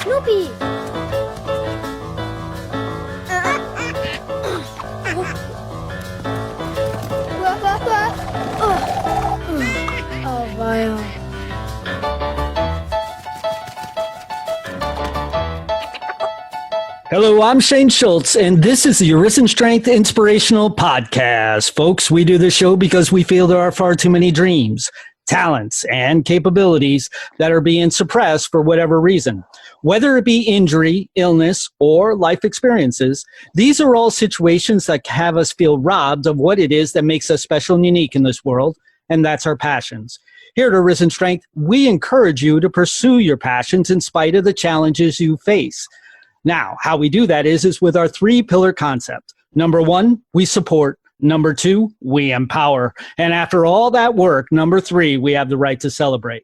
Snoopy! Oh, vile. Hello, I'm Shane Schulz, and this is the Arisen Strength Inspirational Podcast. Folks, we do this show because we feel there are far too many dreams, talents, and capabilities that are being suppressed for whatever reason. Whether it be injury, illness, or life experiences, these are all situations that have us feel robbed of what it is that makes us special and unique in this world, and that's our passions. Here at Arisen Strength, we encourage you to pursue your passions in spite of the challenges you face. Now, how we do that is with our 3-pillar concept. Number 1, we support. Number 2, we empower. And after all that work, number 3, we have the right to celebrate.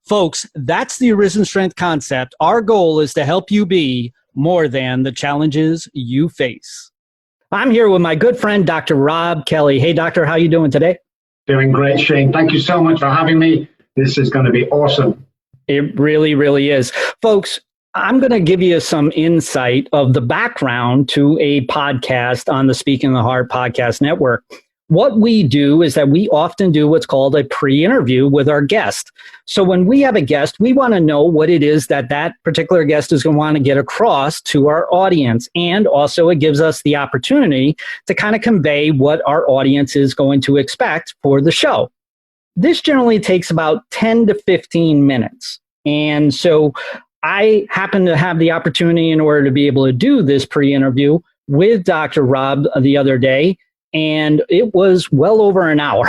Folks, that's the Arisen Strength concept. Our goal is to help you be more than the challenges you face. I'm here with my good friend, Dr. Robb Kelly. Hey, doctor, how you doing today? Doing great, Shane. Thank you so much for having me. This is going to be awesome. It really, really is. Folks, I'm going to give you some insight of the background to a podcast on the Speaking the Heart podcast network. What we do is that we often do what's called a pre-interview with our guest. So when we have a guest, we want to know what it is that that particular guest is going to want to get across to our audience. And also it gives us the opportunity to kind of convey what our audience is going to expect for the show. This generally takes about 10 to 15 minutes. And so I happened to have the opportunity in order to be able to do this pre-interview with Dr. Robb the other day, and it was well over an hour.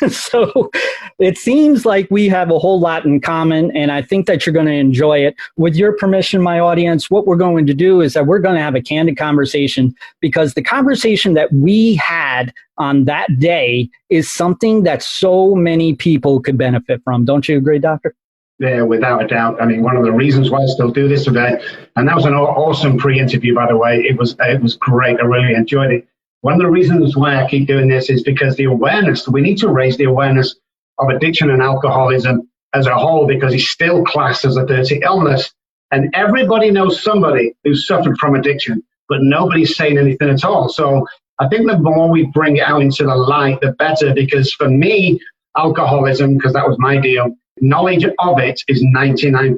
So it seems like we have a whole lot in common, and I think that you're going to enjoy it. With your permission, my audience, what we're going to do is that we're going to have a candid conversation, because the conversation that we had on that day is something that so many people could benefit from. Don't you agree, Doctor? Yeah, without a doubt. I mean, one of the reasons why I still do this event, and that was an awesome pre-interview, by the way. It was great. I really enjoyed it. One of the reasons why I keep doing this is because the awareness, we need to raise the awareness of addiction and alcoholism as a whole, because it's still classed as a dirty illness. And everybody knows somebody who's suffered from addiction, but nobody's saying anything at all. So I think the more we bring it out into the light, the better, because for me, alcoholism, because that was my deal, knowledge of it is 99%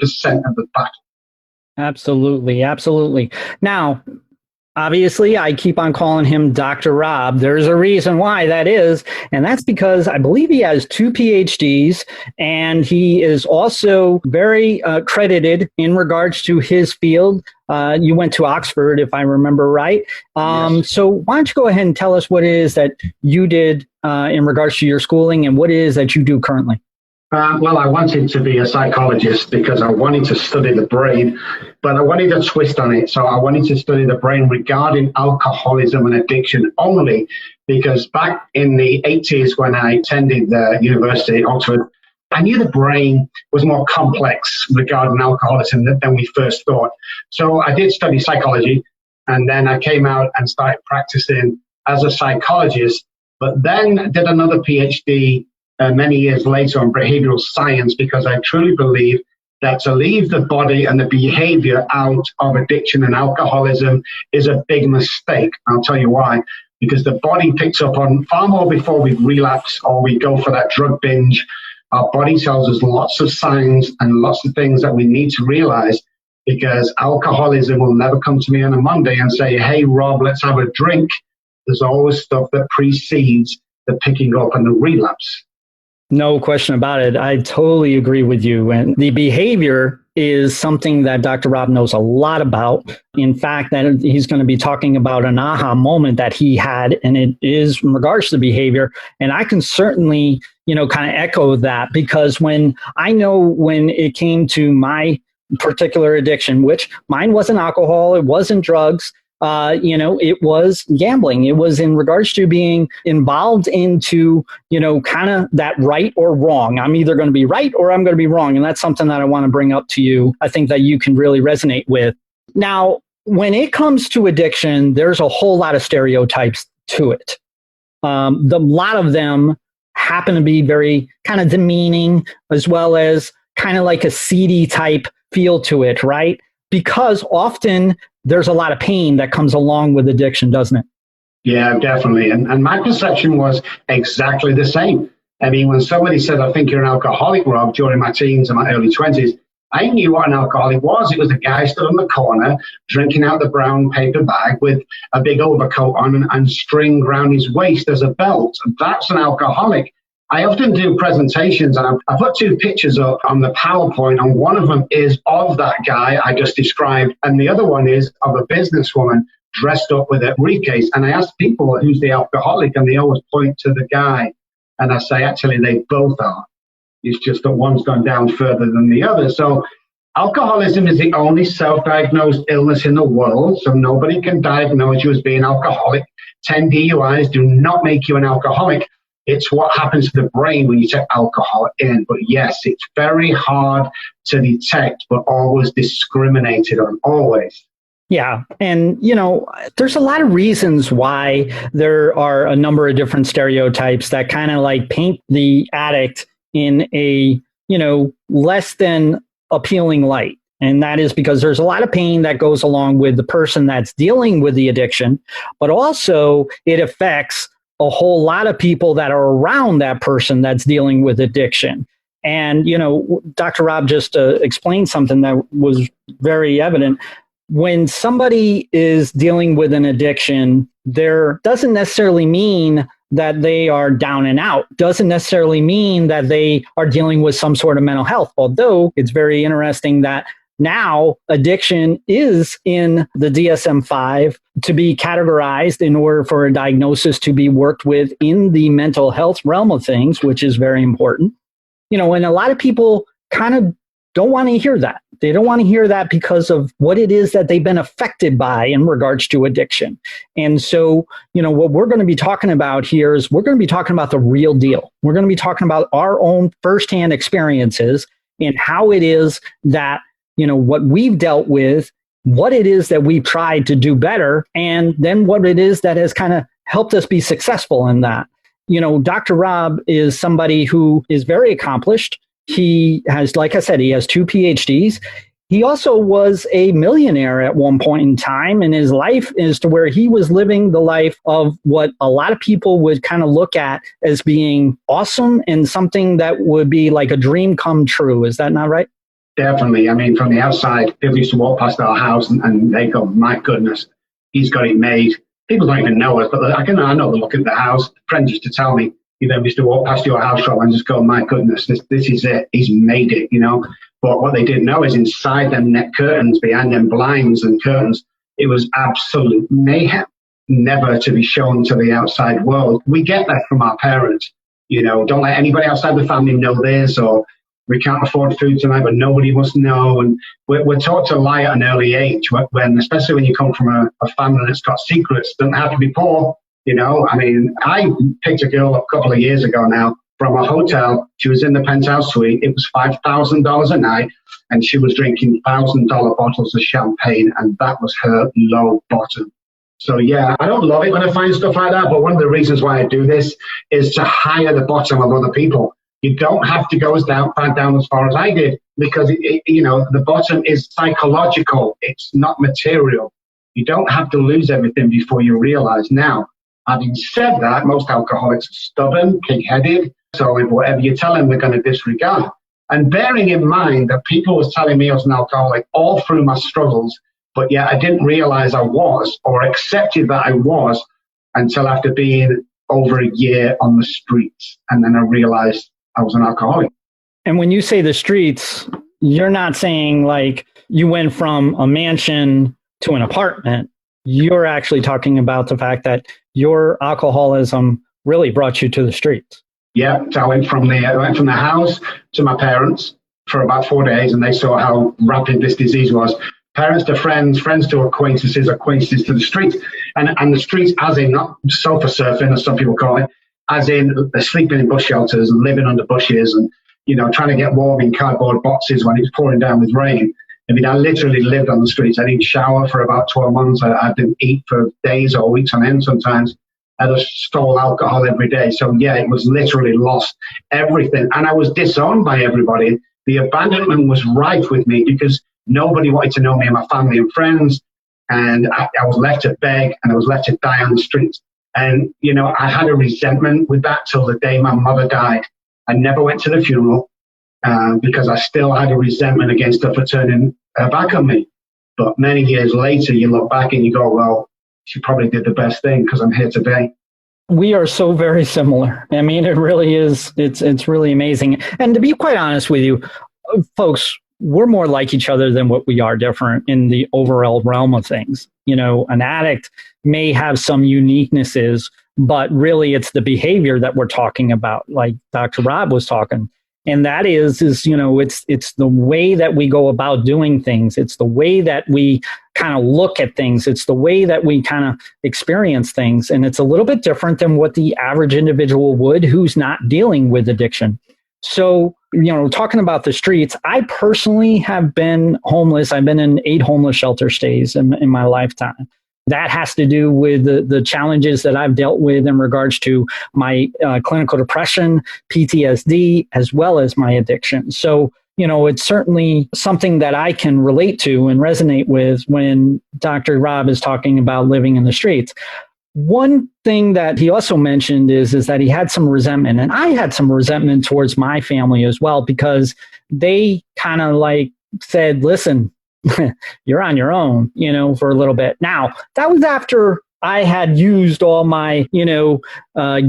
of the battle. Absolutely, absolutely. Now, obviously, I keep on calling him Dr. Robb. There's a reason why that is, and that's because I believe he has 2 PhDs, and he is also very credited in regards to his field. You went to Oxford, if I remember right. Yes. So why don't you go ahead and tell us what it is that you did in regards to your schooling and what it is that you do currently? Well, I wanted to be a psychologist because I wanted to study the brain, but I wanted a twist on it. So I wanted to study the brain regarding alcoholism and addiction only, because back in the 80s when I attended the University of Oxford, I knew the brain was more complex regarding alcoholism than we first thought. So I did study psychology, and then I came out and started practicing as a psychologist, but then did another PhD many years later on behavioral science, because I truly believe that to leave the body and the behavior out of addiction and alcoholism is a big mistake. I'll tell you why. Because the body picks up on far more before we relapse or we go for that drug binge. Our body tells us lots of signs and lots of things that we need to realize, because alcoholism will never come to me on a Monday and say, hey, Rob, let's have a drink. There's always stuff that precedes the picking up and the relapse. No question about it. I totally agree with you. And the behavior is something that Dr. Robb knows a lot about. In fact, that he's going to be talking about an aha moment that he had, and it is in regards to behavior. And I can certainly, kind of echo that, because when it came to my particular addiction, which mine wasn't alcohol, it wasn't drugs, it was gambling. It was in regards to being involved into, kind of that right or wrong. I'm either going to be right or I'm going to be wrong. And that's something that I want to bring up to you. I think that you can really resonate with. Now, when it comes to addiction, there's a whole lot of stereotypes to it. The lot of them happen to be very kind of demeaning, as well as kind of like a seedy type feel to it, right? because often there's a lot of pain that comes along with addiction, doesn't it? Yeah, definitely. And my perception was exactly the same. I mean, when somebody said, I think you're an alcoholic, Rob, during my teens and my early 20s, I knew what an alcoholic was. It was a guy stood on the corner, drinking out the brown paper bag with a big overcoat on and string around his waist as a belt. That's an alcoholic. I often do presentations, and I put two pictures up on the PowerPoint, and one of them is of that guy I just described, and the other one is of a businesswoman dressed up with a briefcase. And I ask people, who's the alcoholic? And they always point to the guy. And I say, actually, they both are. It's just that one's gone down further than the other. So alcoholism is the only self-diagnosed illness in the world. So nobody can diagnose you as being alcoholic. 10 DUIs do not make you an alcoholic. It's what happens to the brain when you take alcohol in. But yes, it's very hard to detect, but always discriminated on, always. Yeah. And, there's a lot of reasons why there are a number of different stereotypes that kind of like paint the addict in a, less than appealing light. And that is because there's a lot of pain that goes along with the person that's dealing with the addiction, but also it affects a whole lot of people that are around that person that's dealing with addiction. And, Dr. Robb just explained something that was very evident. When somebody is dealing with an addiction, there doesn't necessarily mean that they are down and out, doesn't necessarily mean that they are dealing with some sort of mental health. Although it's very interesting that now addiction is in the DSM-5 to be categorized in order for a diagnosis to be worked with in the mental health realm of things, which is very important. And a lot of people kind of don't want to hear that. They don't want to hear that because of what it is that they've been affected by in regards to addiction. And so, what we're going to be talking about here is we're going to be talking about the real deal. We're going to be talking about our own firsthand experiences and how it is that, what we've dealt with, what it is that we've tried to do better, and then what it is that has kind of helped us be successful in that. Dr. Robb is somebody who is very accomplished. He has, like I said, he has 2 PhDs. He also was a millionaire at one point in time in his life, as to where he was living the life of what a lot of people would kind of look at as being awesome and something that would be like a dream come true. Is that not right? Definitely. I mean, from the outside, people used to walk past our house and they go, my goodness, he's got it made. People don't even know us, but I know the look at the house. Friends used to tell me, used to walk past your house, Rob, and just go, my goodness, this is it. He's made it, But what they didn't know is inside them net curtains, behind them blinds and curtains, it was absolute mayhem, never to be shown to the outside world. We get that from our parents. Don't let anybody outside the family know this, or we can't afford food tonight, but nobody must know. And we're taught to lie at an early age, especially when you come from a family that's got secrets. Doesn't have to be poor. I picked a girl a couple of years ago now from a hotel. She was in the penthouse suite. It was $5,000 a night, and she was drinking $1,000 bottles of champagne, and that was her low bottom. So, yeah, I don't love it when I find stuff like that, but one of the reasons why I do this is to hire the bottom of other people. You don't have to go down as far as I did, because, the bottom is psychological. It's not material. You don't have to lose everything before you realize. Now, having said that, most alcoholics are stubborn, pig-headed, so whatever you tell them, they're going to disregard. And bearing in mind that people was telling me I was an alcoholic all through my struggles, but yet I didn't realize I was, or accepted that I was, until after being over a year on the streets. And then I realized I was an alcoholic. And when you say the streets, you're not saying like you went from a mansion to an apartment. You're actually talking about the fact that your alcoholism really brought you to the streets. Yeah, so I went from the house to my parents for about 4 days, and they saw how rapid this disease was. Parents to friends, friends to acquaintances, acquaintances to the streets. And the streets, as in not sofa surfing, as some people call it, as in sleeping in bush shelters and living under bushes and, trying to get warm in cardboard boxes when it's pouring down with rain. I literally lived on the streets. I didn't shower for about 12 months. I didn't eat for days or weeks on end sometimes. I just stole alcohol every day. So, yeah, it was literally lost everything. And I was disowned by everybody. The abandonment was rife with me because Nobody wanted to know me and my family and friends. And I was left to beg and I was left to die on the streets. And, you know, I had a resentment with that till the day my mother died. I never went to the funeral because I still had a resentment against her for turning her back on me. But many years later, you look back and you go, well, she probably did the best thing because I'm here today. We are so very similar. I mean, it really is. It's really amazing. And to be quite honest with you, folks, we're more like each other than what we are different in the overall realm of things. You know, an addict may have some uniquenesses, but really it's the behavior that we're talking about, like Dr. Robb was talking. And that is, you know, it's the way that we go about doing things. It's the way that we kind of look at things. It's the way that we kind of experience things. And it's a little bit different than what the average individual would who's not dealing with addiction. So, you know, talking about the streets, I personally have been homeless. I've been in 8 homeless shelter stays in my lifetime. That has to do with the challenges that I've dealt with in regards to my clinical depression, PTSD, as well as my addiction. So, you know, it's certainly something that I can relate to and resonate with when Dr. Robb is talking about living in the streets. One thing that he also mentioned is that he had some resentment, and I had some resentment towards my family as well, because they kind of like said, listen, you're on your own, you know, for a little bit. Now, that was after I had used all my, you know,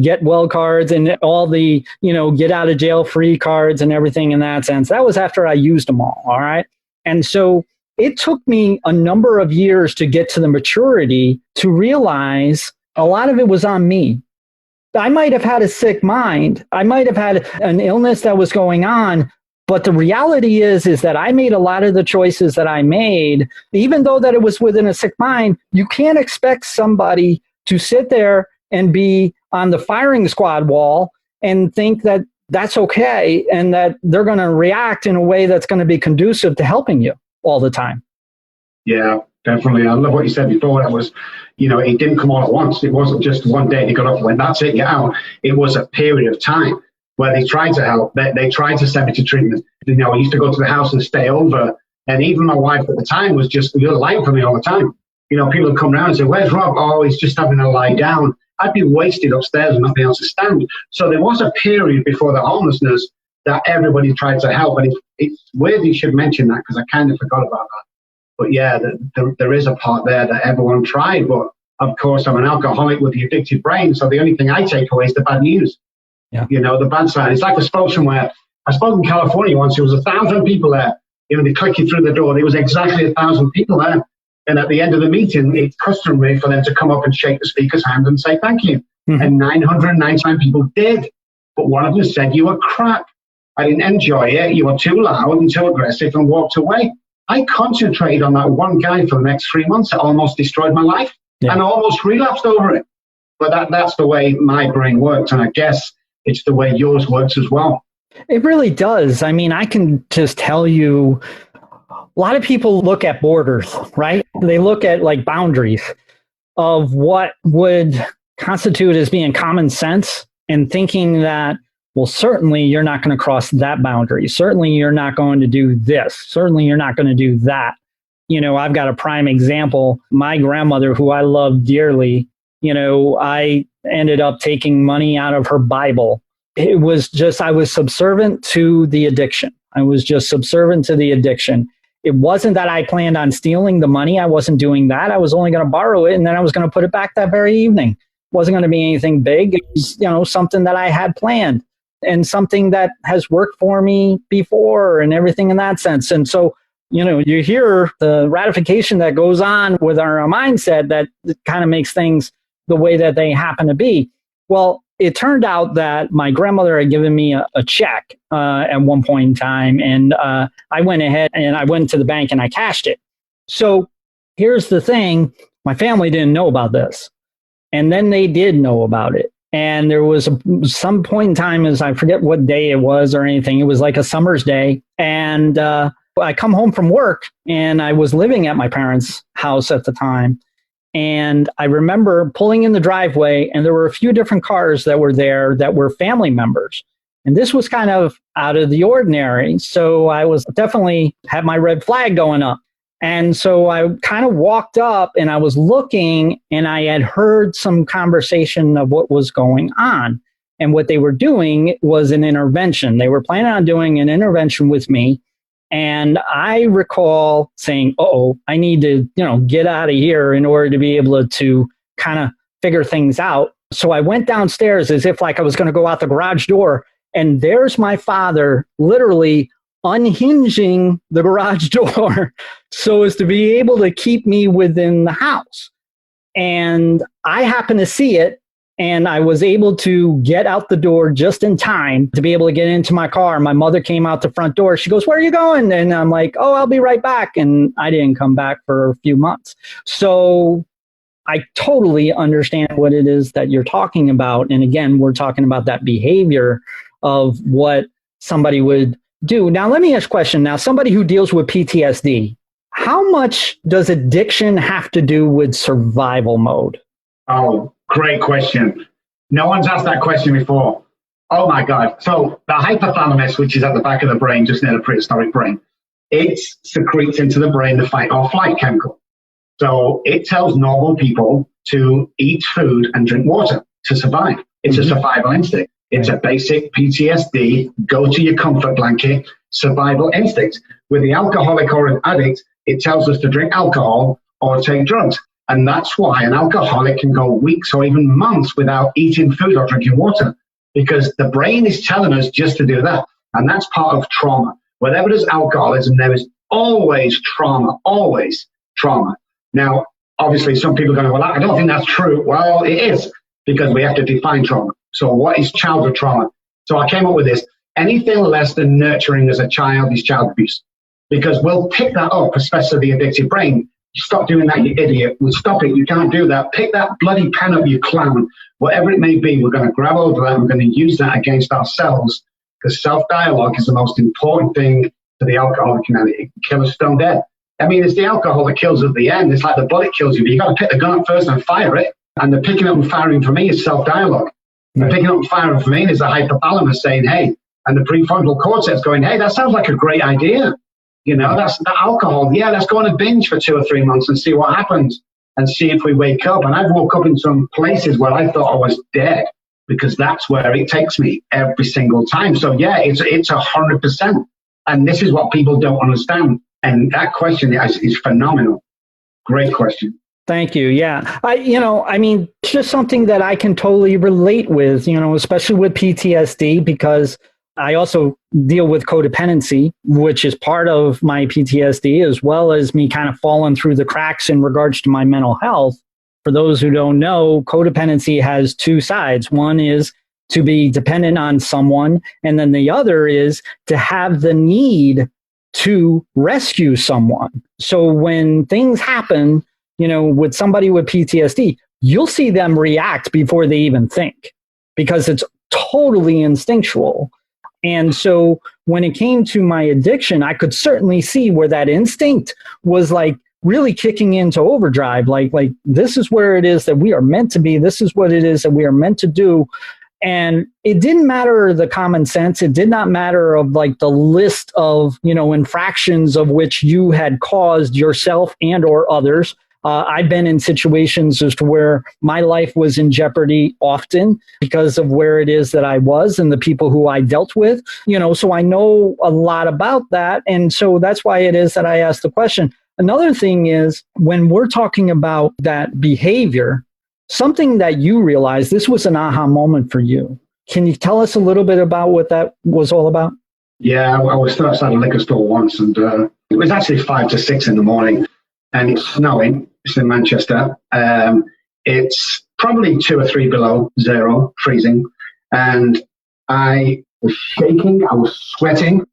get well cards and all the, you know, get out of jail free cards and everything in that sense. That was after I used them all. All right. And so it took me a number of years to get to the maturity to realize a lot of it was on me. I might have had a sick mind. I might have had an illness that was going on. But the reality is that I made a lot of the choices that I made, even though that it was within a sick mind. You can't expect somebody to sit there and be on the firing squad wall and think that that's okay and that they're going to react in a way that's going to be conducive to helping you all the time. Yeah, definitely. I love what you said before. That was, you know, it didn't come all at once. It wasn't just one day you got up and went, that's it, get out. It was a period of time where they tried to help. They tried to send me to treatment. You know, I used to go to the house and stay over. And even my wife at the time was just lying for me all the time. You know, people would come around and say, where's Rob? Oh, he's just having a lie down. I'd be wasted upstairs and nothing else to stand. So there was a period before the homelessness that everybody tried to help. And it's weird you should mention that because I kind of forgot about that. But yeah, there is a part there that everyone tried. But of course, I'm an alcoholic with the addicted brain. So the only thing I take away is the bad news. Yeah. You know, the bad side. It's like I spoke somewhere. I spoke in California once. There was 1,000 people there. You know, they click you through the door. There was exactly 1,000 people there. And at the end of the meeting, it's customary for them to come up and shake the speaker's hand and say thank you. Mm-hmm. And 999 people did. But one of them said, you were crap. I didn't enjoy it. You were too loud and too aggressive, and walked away. I concentrated on that one guy for the next 3 months. It almost destroyed my life. Yeah. And I almost relapsed over it. But that's the way my brain works. And I guess it's the way yours works as well. It really does. I mean, I can just tell you, a lot of people look at borders, right? They look at like boundaries of what would constitute as being common sense and thinking that, well, certainly you're not going to cross that boundary. Certainly you're not going to do this. Certainly you're not going to do that. You know, I've got a prime example. My grandmother, who I love dearly, you know, I ended up taking money out of her Bible. It was just, I was subservient to the addiction. I was just subservient to the addiction. It wasn't that I planned on stealing the money. I wasn't doing that. I was only going to borrow it and then I was going to put it back that very evening. It wasn't going to be anything big. It was, you know, something that I had planned and something that has worked for me before and everything in that sense. And so, you know, you hear the ratification that goes on with our mindset that kind of makes things the way that they happen to be. Well, it turned out that my grandmother had given me a check at one point in time, and I went ahead and I went to the bank and I cashed it. So here's the thing. My family didn't know about this. And then they did know about it. And there was some point in time, as I forget what day it was or anything, it was like a summer's day. And I come home from work and I was living at my parents' house at the time. And I remember pulling in the driveway and there were a few different cars that were there that were family members. And this was kind of out of the ordinary. So I was definitely had my red flag going up. And so I kind of walked up and I was looking, and I had heard some conversation of what was going on. And what they were doing was an intervention. They were planning on doing an intervention with me. And I recall saying, I need to, get out of here in order to be able to kind of figure things out. So I went downstairs as if like I was going to go out the garage door. And there's my father literally unhinging the garage door so as to be able to keep me within the house. And I happened to see it, and I was able to get out the door just in time to be able to get into my car. My mother came out the front door. She goes, "Where are you going?" And I'm like, "I'll be right back." And I didn't come back for a few months. So I totally understand what it is that you're talking about. And again, we're talking about that behavior of what somebody would do. Now, let me ask a question. Now, somebody who deals with PTSD, how much does addiction have to do with survival mode? Oh, great question. No one's asked that question before. Oh my God. So the hypothalamus, which is at the back of the brain, just near the prehistoric brain, it secretes into the brain the fight or flight chemical. So it tells normal people to eat food and drink water to survive. It's a survival instinct. It's a basic PTSD, go to your comfort blanket, survival instinct. With the alcoholic or an addict, it tells us to drink alcohol or take drugs. And that's why an alcoholic can go weeks or even months without eating food or drinking water, because the brain is telling us just to do that. And that's part of trauma. Wherever there's alcoholism, there is always trauma, always trauma. Now, obviously, some people are going, well, I don't think that's true. Well, it is, because we have to define trauma. So what is childhood trauma? So I came up with this. Anything less than nurturing as a child is child abuse, because we'll pick that up, especially the addictive brain. Stop doing that, you idiot. We'll stop it. You can't do that. Pick that bloody pen up, you clown. Whatever it may be, we're going to grab hold of that and we're going to use that against ourselves, because self-dialogue is the most important thing to the alcoholic, and it can kill us stone dead. I mean, it's the alcohol that kills at the end. It's like the bullet kills you, but you got to pick the gun up first and fire it. And the picking up and firing for me is self-dialogue. The picking up and firing for me is the hypothalamus saying, hey, and the prefrontal cortex going, hey, that sounds like a great idea. That's the alcohol. Yeah, let's go on a binge for 2 or 3 months and see what happens and see if we wake up. And I've woke up in some places where I thought I was dead, because that's where it takes me every single time. So yeah, it's 100%. And this is what people don't understand. And that question is phenomenal. Great question. Thank you. Yeah. It's just something that I can totally relate with, especially with PTSD, because I also deal with codependency, which is part of my PTSD, as well as me kind of falling through the cracks in regards to my mental health. For those who don't know, codependency has two sides. One is to be dependent on someone, and then the other is to have the need to rescue someone. So when things happen, with somebody with PTSD, you'll see them react before they even think, because it's totally instinctual. And so when it came to my addiction, I could certainly see where that instinct was like really kicking into overdrive. Like this is where it is that we are meant to be. This is what it is that we are meant to do. And it didn't matter the common sense. It did not matter of like the list of, infractions of which you had caused yourself and or others. I've been in situations as to where my life was in jeopardy often because of where it is that I was and the people who I dealt with, so I know a lot about that. And so that's why it is that I asked the question. Another thing is, when we're talking about that behavior, something that you realized, this was an aha moment for you. Can you tell us a little bit about what that was all about? Yeah, I was still outside a liquor store once, and it was actually 5 to 6 in the morning, and it's snowing. It's in Manchester. It's probably 2 or 3 below zero, freezing. And I was shaking, I was sweating,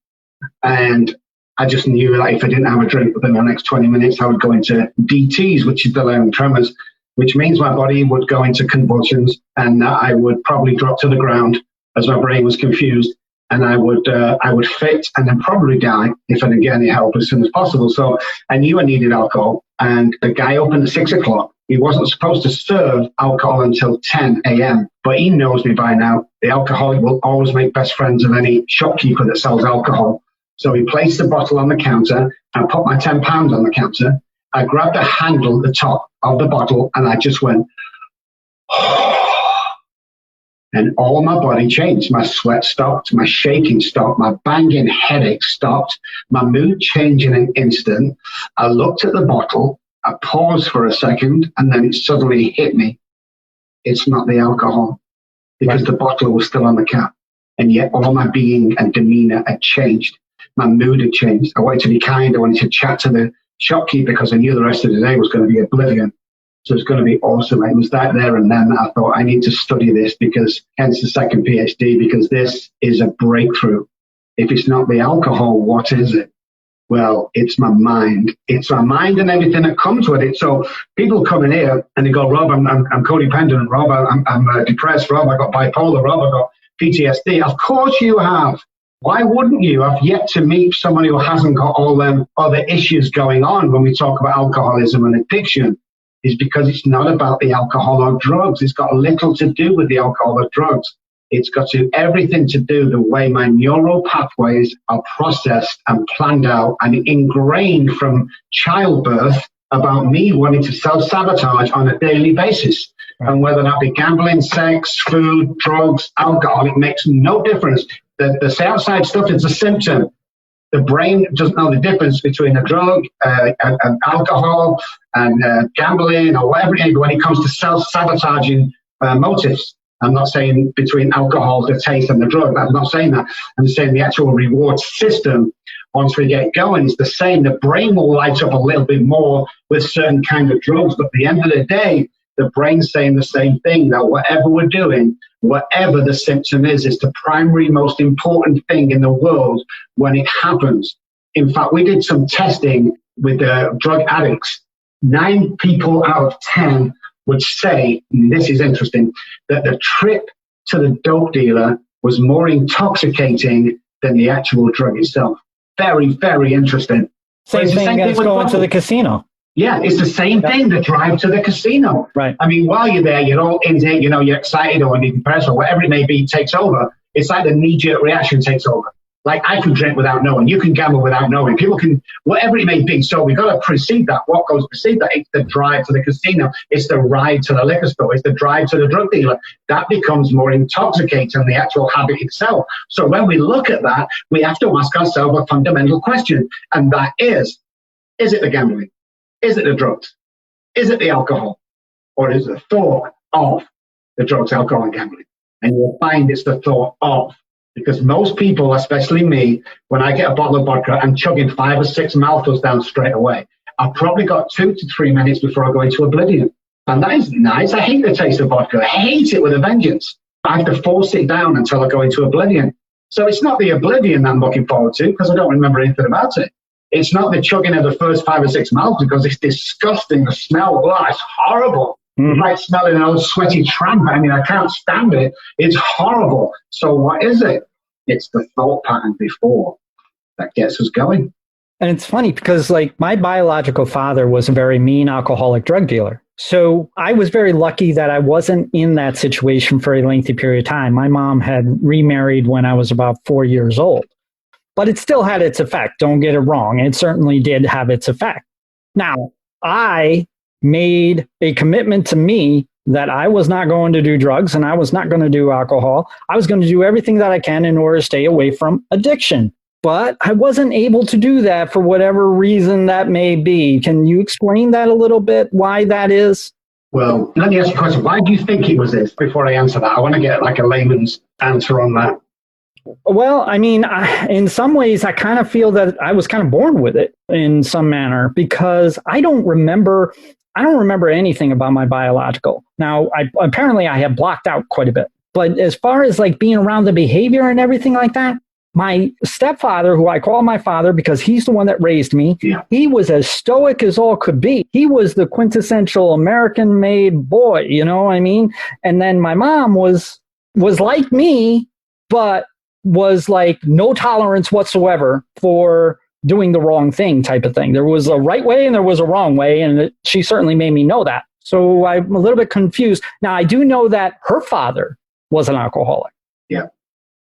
and I just knew that if I didn't have a drink within the next 20 minutes, I would go into DTs, which is delirium tremors, which means my body would go into convulsions, and I would probably drop to the ground as my brain was confused. And I would fit and then probably die if I didn't get any help as soon as possible. So I knew I needed alcohol. And the guy opened at 6 o'clock. He wasn't supposed to serve alcohol until 10 a.m., but he knows me by now. The alcoholic will always make best friends of any shopkeeper that sells alcohol. So he placed the bottle on the counter and put my £10 on the counter. I grabbed the handle at the top of the bottle and I just went, and all my body changed. My sweat stopped, my shaking stopped, my banging headache stopped, my mood changed in an instant. I looked at the bottle, I paused for a second, and then it suddenly hit me. It's not the alcohol, because the bottle was still on the cap. And yet all my being and demeanor had changed. My mood had changed. I wanted to be kind. I wanted to chat to the shopkeeper because I knew the rest of the day was going to be oblivion. So it's going to be awesome. It was that there and then that I thought I need to study this, because hence the second PhD, because this is a breakthrough. If it's not the alcohol, what is it? Well, it's my mind. It's my mind and everything that comes with it. So people come in here and they go, Rob, I'm codependent. Rob, I'm depressed. Rob, I got bipolar. Rob, I got PTSD. Of course you have. Why wouldn't you? I've yet to meet someone who hasn't got all them other issues going on when we talk about alcoholism and addiction. Is because it's not about the alcohol or drugs. It's got little to do with the alcohol or drugs. It's got everything to do the way my neural pathways are processed and planned out and ingrained from childbirth about me wanting to self-sabotage on a daily basis. Right. And whether that be gambling, sex, food, drugs, alcohol, it makes no difference. The outside stuff is a symptom. The brain doesn't know the difference between a drug and alcohol and gambling or whatever it is when it comes to self-sabotaging motives. I'm not saying between alcohol, the taste, and the drug. I'm not saying that. I'm saying the actual reward system, once we get going, is the same. The brain will light up a little bit more with certain kind of drugs, but at the end of the day, the brain's saying the same thing, that whatever we're doing, whatever the symptom is the primary most important thing in the world when it happens. In fact, we did some testing with drug addicts. 9 people out of 10 would say, and this is interesting, that the trip to the dope dealer was more intoxicating than the actual drug itself. Very, very interesting. Same thing as going to the casino. Yeah, it's the same thing, the drive to the casino. Right. I mean, while you're there, you're all into it, you're excited or you're depressed or whatever it may be, takes over. It's like the knee-jerk reaction takes over. Like, I can drink without knowing. You can gamble without knowing. People can, whatever it may be. So we've got to precede that. What goes precede that? It's the drive to the casino. It's the ride to the liquor store. It's the drive to the drug dealer. That becomes more intoxicating than the actual habit itself. So when we look at that, we have to ask ourselves a fundamental question. And that is it the gambling? Is it the drugs? Is it the alcohol? Or is it the thought of the drugs, alcohol, and gambling? And you'll find it's the thought of. Because most people, especially me, when I get a bottle of vodka, I'm chugging 5 or 6 mouthfuls down straight away. I've probably got 2 to 3 minutes before I go into oblivion. And that is nice. I hate the taste of vodka. I hate it with a vengeance. I have to force it down until I go into oblivion. So it's not the oblivion that I'm looking forward to, because I don't remember anything about it. It's not the chugging of the first 5 or 6 mouths, because it's disgusting. The smell, it's horrible. It's like smelling an old sweaty tramp. I mean, I can't stand it. It's horrible. So what is it? It's the thought pattern before that gets us going. And it's funny because, like, my biological father was a very mean alcoholic drug dealer. So I was very lucky that I wasn't in that situation for a lengthy period of time. My mom had remarried when I was about 4 years old. But it still had its effect. Don't get it wrong. It certainly did have its effect. Now, I made a commitment to me that I was not going to do drugs and I was not going to do alcohol. I was going to do everything that I can in order to stay away from addiction. But I wasn't able to do that for whatever reason that may be. Can you explain that a little bit, why that is? Well, let me ask you a question. Why do you think it was this? Before I answer that, I want to get like a layman's answer on that. Well, I mean, in some ways, I kind of feel that I was kind of born with it in some manner, because I don't remember anything about my biological. Now, apparently I have blocked out quite a bit. But as far as like being around the behavior and everything like that, my stepfather, who I call my father because he's the one that raised me, he was as stoic as all could be. He was the quintessential American-made boy, you know what I mean? And then my mom was like me, but was like no tolerance whatsoever for doing the wrong thing type of thing. There was a right way and there was a wrong way, and she certainly made me know that. So I'm a little bit confused. Now, I do know that her father was an alcoholic. Yeah.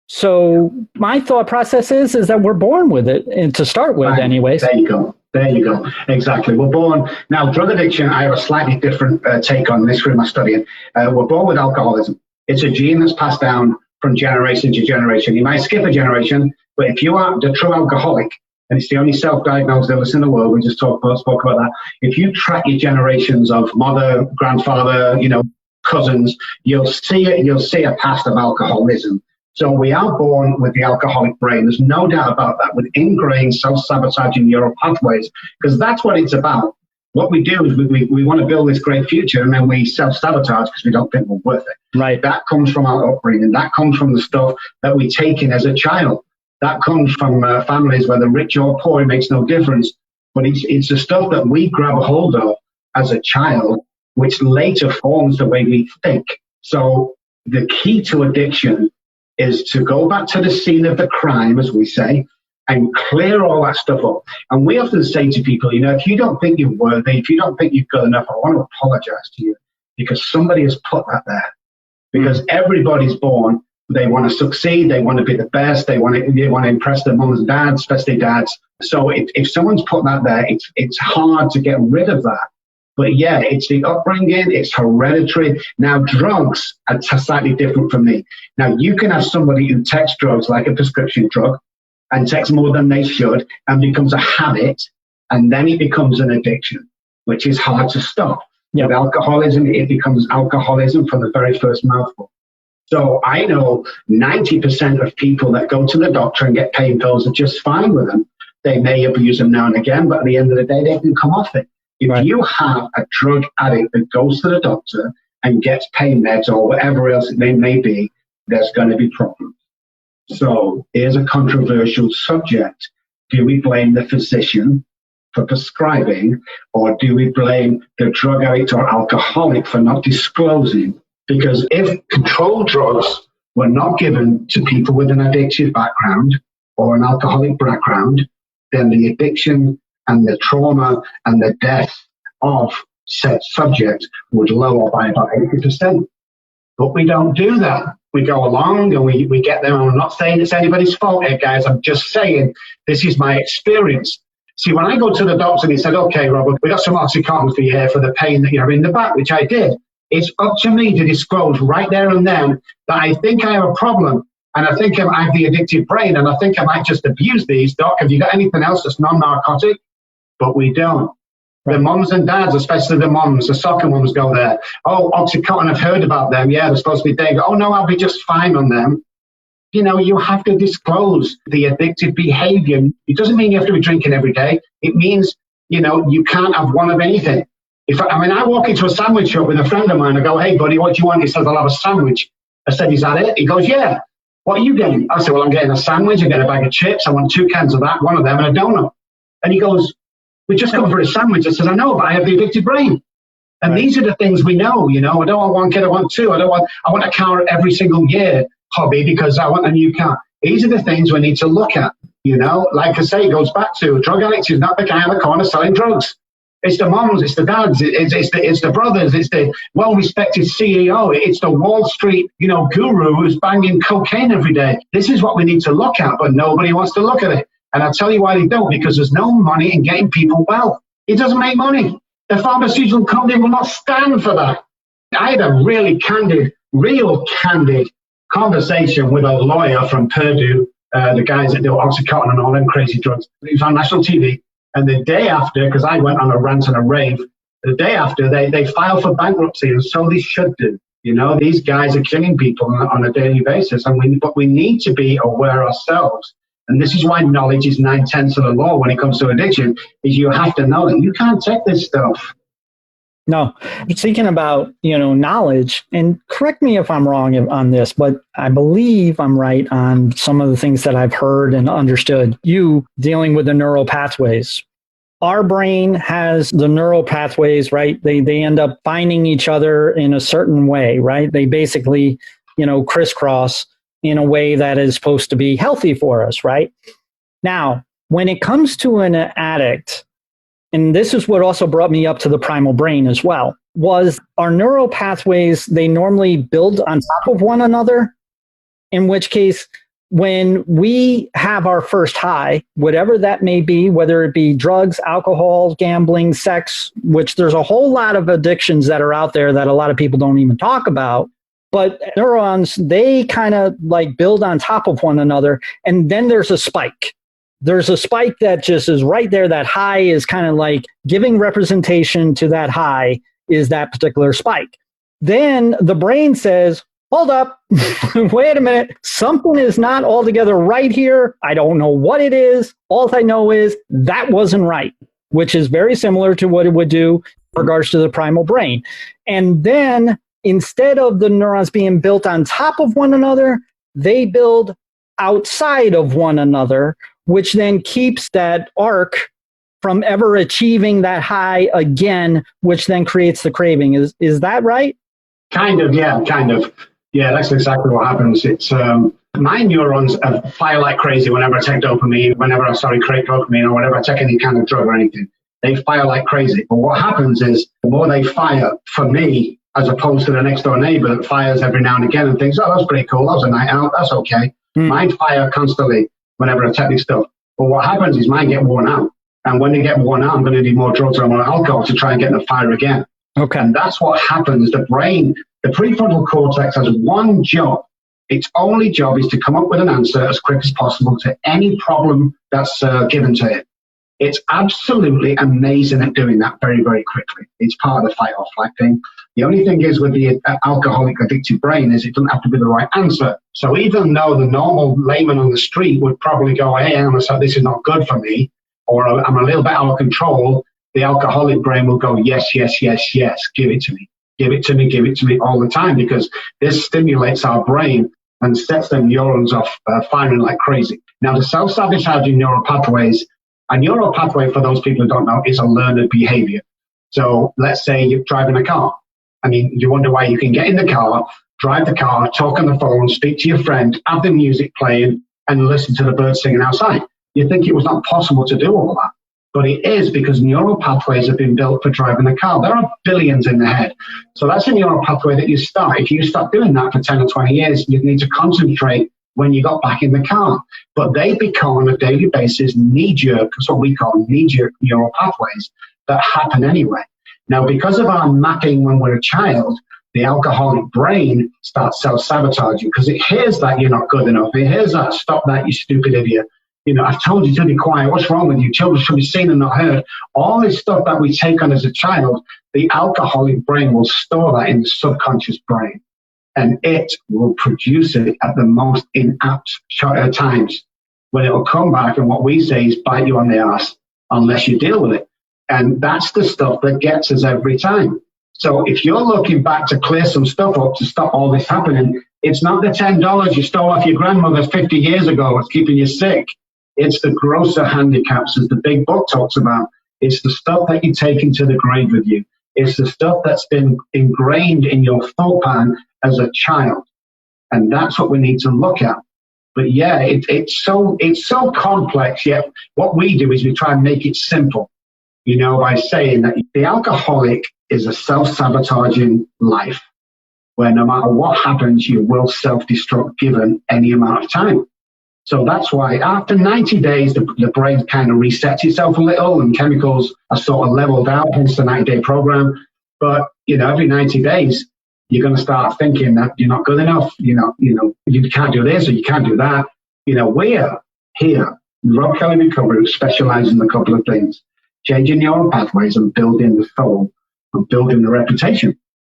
So my thought process is that we're born with it, and to start with, anyways. There you go. There you go. Exactly. We're born. Now, drug addiction, I have a slightly different take on this from my studying. We're born with alcoholism. It's a gene that's passed down from generation to generation. You might skip a generation, but if you are the true alcoholic, and it's the only self-diagnosed illness in the world, we just spoke about that. If you track your generations of mother, grandfather, cousins, you'll see a past of alcoholism. So we are born with the alcoholic brain. There's no doubt about that, with ingrained self-sabotaging neural pathways, because that's what it's about. What we do is we want to build this great future, and then we self-sabotage because we don't think we're worth it. Right. That comes from our upbringing. That comes from the stuff that we take in as a child. That comes from families, whether rich or poor, it makes no difference. But it's the stuff that we grab a hold of as a child, which later forms the way we think. So the key to addiction is to go back to the scene of the crime, as we say, and clear all that stuff up. And we often say to people, if you don't think you're worthy, if you don't think you've got enough, I want to apologize to you, because somebody has put that there. Because everybody's born, they want to succeed, they want to be the best, they want to impress their mums and dads, especially dads. So if someone's put that there, it's hard to get rid of that. But yeah, it's the upbringing, it's hereditary. Now, drugs are slightly different from me. Now, you can have somebody who takes drugs like a prescription drug and takes more than they should and becomes a habit, and then it becomes an addiction, which is hard to stop. Yep. With alcoholism, it becomes alcoholism from the very first mouthful. So I know 90% of people that go to the doctor and get pain pills are just fine with them. They may abuse them now and again, but at the end of the day, they can come off it. If you have a drug addict that goes to the doctor and gets pain meds or whatever else it may be, there's going to be problems. So here's a controversial subject. Do we blame the physician for prescribing, or do we blame the drug addict or alcoholic for not disclosing? Because if controlled drugs were not given to people with an addictive background or an alcoholic background, then the addiction and the trauma and the death of said subject would lower by about 80%. But we don't do that. We go along and we get there. I'm not saying it's anybody's fault here, guys. I'm just saying this is my experience. See, when I go to the doctor and he said, okay, Robert, we got some Oxycontin for you here for the pain that you have in the back, which I did. It's up to me to disclose right there and then that I think I have a problem, and I think I have the addictive brain, and I think I might just abuse these. Doc, have you got anything else that's non-narcotic? But we don't. The moms and dads, especially the moms, the soccer moms go there. Oh, Oxycontin, I've heard about them. Yeah, they're supposed to be there. Oh, no, I'll be just fine on them. You have to disclose the addictive behavior. It doesn't mean you have to be drinking every day. It means, you can't have one of anything. I walk into a sandwich shop with a friend of mine. I go, hey, buddy, what do you want? He says, I'll have a sandwich. I said, is that it? He goes, yeah. What are you getting? I said, well, I'm getting a sandwich. I get a bag of chips. I want 2 cans of that, one of them, and a donut. And he goes, we just come for a sandwich. I said, I know, but I have the addicted brain. And these are the things we know, I don't want 1 kid, I want 2. I want a car every single year, hobby, because I want a new car. These are the things we need to look at, Like I say, it goes back to drug addicts is not the guy on the corner selling drugs. It's the moms, it's the dads, it's the brothers, it's the well-respected CEO, it's the Wall Street, guru who's banging cocaine every day. This is what we need to look at, but nobody wants to look at it. And I'll tell you why they don't, because there's no money in getting people well. It doesn't make money. The pharmaceutical company will not stand for that. I had a real candid conversation with a lawyer from Purdue, the guys that do Oxycontin and all them crazy drugs. He was on national TV. And the day after, because I went on a rant and a rave, the day after they filed for bankruptcy, and so they should do. These guys are killing people on a daily basis, but we need to be aware ourselves. And this is why knowledge is 9/10 of the law when it comes to addiction, is you have to know that you can't take this stuff. No, speaking about, knowledge, and correct me if I'm wrong on this, but I believe I'm right on some of the things that I've heard and understood. You dealing with the neural pathways. Our brain has the neural pathways, right? They end up finding each other in a certain way, right? They basically, crisscross in a way that is supposed to be healthy for us, right? Now, when it comes to an addict, and this is what also brought me up to the primal brain as well. was our neural pathways, they normally build on top of one another, in which case, when we have our first high, whatever that may be, whether it be drugs, alcohol, gambling, sex, which there's a whole lot of addictions that are out there that a lot of people don't even talk about. But neurons, they kind of like build on top of one another. And then there's a spike. There's a spike that just is right there. That high is kind of like giving representation to that high is that particular spike. Then the brain says, hold up, wait a minute. Something is not altogether right here. I don't know what it is. All I know is that wasn't right, which is very similar to what it would do in regards to the primal brain. And then instead of the neurons being built on top of one another, they build outside of one another, which then keeps that arc from ever achieving that high again, which then creates the craving. Is that right? Kind of, yeah, kind of. Yeah, that's exactly what happens. It's my neurons fire like crazy whenever I take dopamine, create dopamine, or whenever I take any kind of drug or anything. They fire like crazy. But what happens is the more they fire for me, as opposed to the next door neighbor that fires every now and again and thinks, oh, that's pretty cool. That was a night out. That's okay. Mine fire constantly whenever I take this stuff. But what happens is mine get worn out. And when they get worn out, I'm going to need more drugs or more alcohol to try and get them to fire again. Okay. And that's what happens. The brain, the prefrontal cortex has one job. Its only job is to come up with an answer as quick as possible to any problem that's given to it. It's absolutely amazing at doing that very, very quickly. It's part of the fight or flight thing. The only thing is with the alcoholic addicted brain is it doesn't have to be the right answer. So even though the normal layman on the street would probably go, hey, this is not good for me, or I'm a little bit out of control, the alcoholic brain will go, yes, yes, yes, yes, give it to me. Give it to me, give it to me all the time, because this stimulates our brain and sets them neurons off firing like crazy. Now, the self-sabotaging neural pathways, a neural pathway, for those people who don't know, is a learned behavior. So let's say you're driving a car. I mean, you wonder why you can get in the car, drive the car, talk on the phone, speak to your friend, have the music playing, and listen to the birds singing outside. You think it was not possible to do all that. But it is, because neural pathways have been built for driving the car. There are billions in the head. So that's a neural pathway that you start. If you start doing that for 10 or 20 years, you need to concentrate when you got back in the car. But they become on a daily basis knee-jerk, that's what we call knee-jerk neural pathways that happen anyway. Now, because of our mapping when we're a child, the alcoholic brain starts self-sabotaging because it hears that you're not good enough. It hears that, stop that, you stupid idiot. You know, I've told you to be quiet. What's wrong with you? Children should be seen and not heard. All this stuff that we take on as a child, the alcoholic brain will store that in the subconscious brain. And it will produce it at the most inapt times, when it will come back and what we say is bite you on the ass unless you deal with it. And that's the stuff that gets us every time. So if you're looking back to clear some stuff up to stop all this happening, it's not the $10 you stole off your grandmother 50 years ago that's keeping you sick. It's the grosser handicaps, as the big book talks about. It's the stuff that you take into the grave with you. It's the stuff that's been ingrained in your thought pattern as a child. And that's what we need to look at. But yeah, it's so complex. Yet what we do is we try and make it simple, you know, by saying that the alcoholic is a self-sabotaging life, where no matter what happens, you will self-destruct given any amount of time. So that's why after 90 days, the brain kind of resets itself a little and chemicals are sort of leveled out, hence the 90-day program. But, you know, every 90 days, you're going to start thinking that you're not good enough. You can't do this or you can't do that. You know, we're here, Robb Kelly Recovery, who specializes in a couple of things: changing neural pathways and building the soul and building the reputation.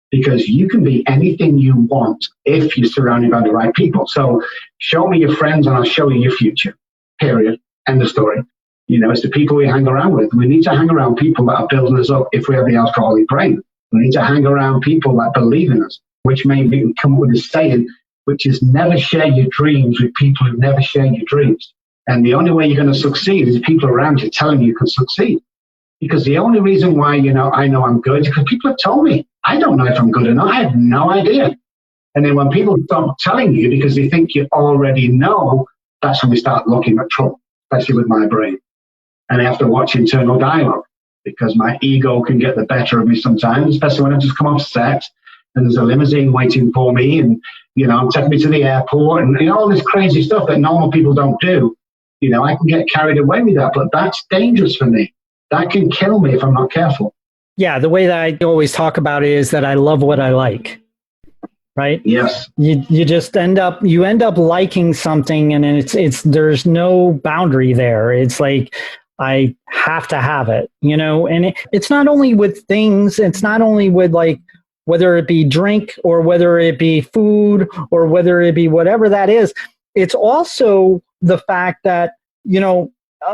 Because you can be anything you want if you're surrounded by the right people. So show me your friends and I'll show you your future, period. End of story. You know, it's the people we hang around with. We need to hang around people that are building us up if we have the alcoholic brain. We need to hang around people that believe in us, which may be come up with a saying, which is never share your dreams with people who never share your dreams. And the only way you're going to succeed is people around you telling you can succeed. Because the only reason why, you know, I know I'm good is because people have told me. I don't know if I'm good enough. I have no idea. And then when people stop telling you because they think you already know, that's when we start looking at trouble, especially with my brain. And I have to watch internal dialogue, because my ego can get the better of me sometimes, especially when I just come off set and there's a limousine waiting for me and, taking me to the airport and all this crazy stuff that normal people don't do. I can get carried away with that, but that's dangerous for me. That can kill me if I'm not careful. Yeah, the way that I always talk about it is that I love what I like, right? Yes. You just end up liking something, and it's there's no boundary there. It's like I have to have it, and it's not only with things. It's not only with like whether it be drink or whether it be food or whether it be whatever that is. It's also the fact that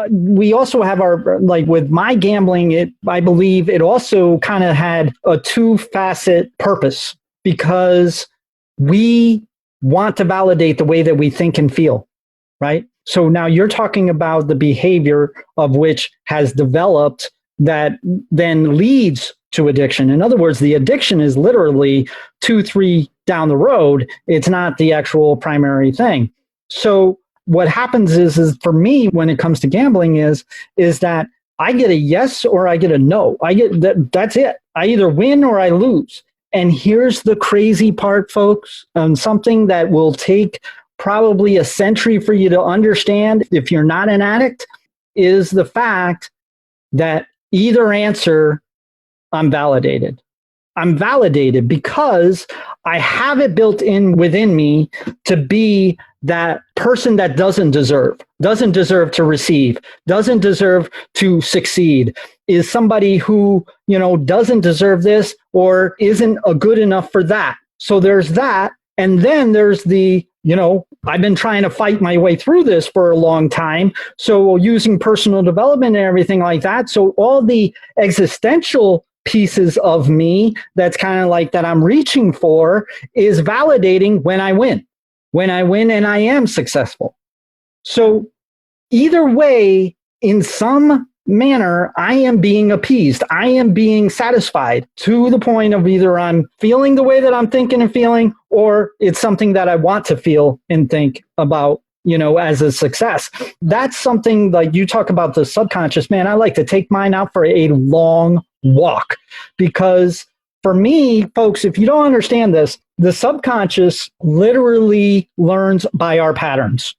we also have our, like with my gambling, I believe it also kind of had a two-facet purpose, because we want to validate the way that we think and feel, right? So now you're talking about the behavior of which has developed that then leads to addiction. In other words, the addiction is literally 2-3 down the road. It's not the actual primary thing. So what happens is for me, when it comes to gambling is that I get a yes or I get a no. That's it. I either win or I lose. And here's the crazy part, folks, something that will take probably a century for you to understand if you're not an addict, is the fact that either answer, I'm validated. I'm validated because I have it built in within me to be that person that doesn't deserve to receive, doesn't deserve to succeed, is somebody who, doesn't deserve this or isn't a good enough for that. So there's that. And then there's the, I've been trying to fight my way through this for a long time. So using personal development and everything like that. So all the existential pieces of me that's kind of like that I'm reaching for is validating when I win and I am successful. So either way, in some manner, I am being appeased. I am being satisfied to the point of either I'm feeling the way that I'm thinking and feeling, or it's something that I want to feel and think about, as a success. That's something like you talk about the subconscious, man. I like to take mine out for a long walk, because for me, folks, if you don't understand this, the subconscious literally learns by our patterns.